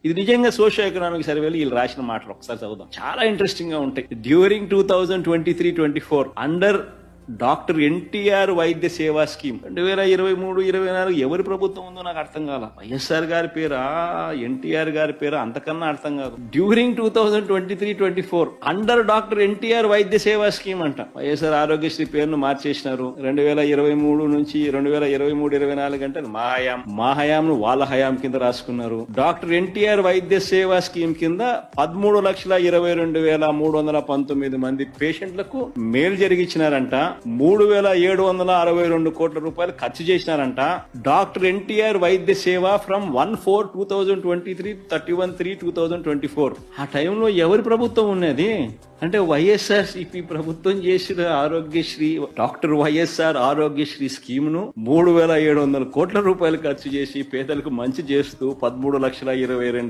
ఇది నిజంగా socio economic సర్వేలు వీళ్ళు రాసిన మాటలు ఒకసారి చదువుదాం, చాలా ఇంట్రెస్టింగ్ గా ఉంటాయి. డ్యూరింగ్ 2023-24 అండర్ డాక్టర్ ఎన్టీఆర్ వైద్య సేవా స్కీమ్ 2023-24 ఎవరి ప్రభుత్వం ఉందో నాకు అర్థం కాల. వైఎస్ఆర్ గారి పేరా, ఎన్టీఆర్ గారి పేరా, అంతకన్నా అర్థం కాదు. డ్యూరింగ్ 2023-24 అండర్ డాక్టర్ ఎన్టీఆర్ వైద్య సేవా స్కీమ్ అంట. వైఎస్ఆర్ ఆరోగ్యశ్రీ పేరును మార్చేసినారు. 2023 నుంచి 2023-24 అంటే మా హయాంను వాళ్ళ హయాం కింద రాసుకున్నారు. డాక్టర్ ఎన్టీఆర్ వైద్య సేవా స్కీమ్ కింద 13,22,319 మంది పేషెంట్లకు మేలు జరిగించినారంట. 3,762 కోట్ల రూపాయలు ఖర్చు చేసినారంట. డాక్టర్ ఎన్టీఆర్ వైద్య సేవ ఫ్రమ్ 1/4/2023 31/3/2024. ఆ టైంలో ఎవరి ప్రభుత్వం ఉన్నది అంటే వైఎస్ఆర్సీపీ ప్రభుత్వం చేసిన Aarogyasri, doctor YSR Aarogyasri scheme ను 3,700 కోట్ల రూపాయలు ఖర్చు చేసి పేదలకు మంచి చేస్తూ 13,22,000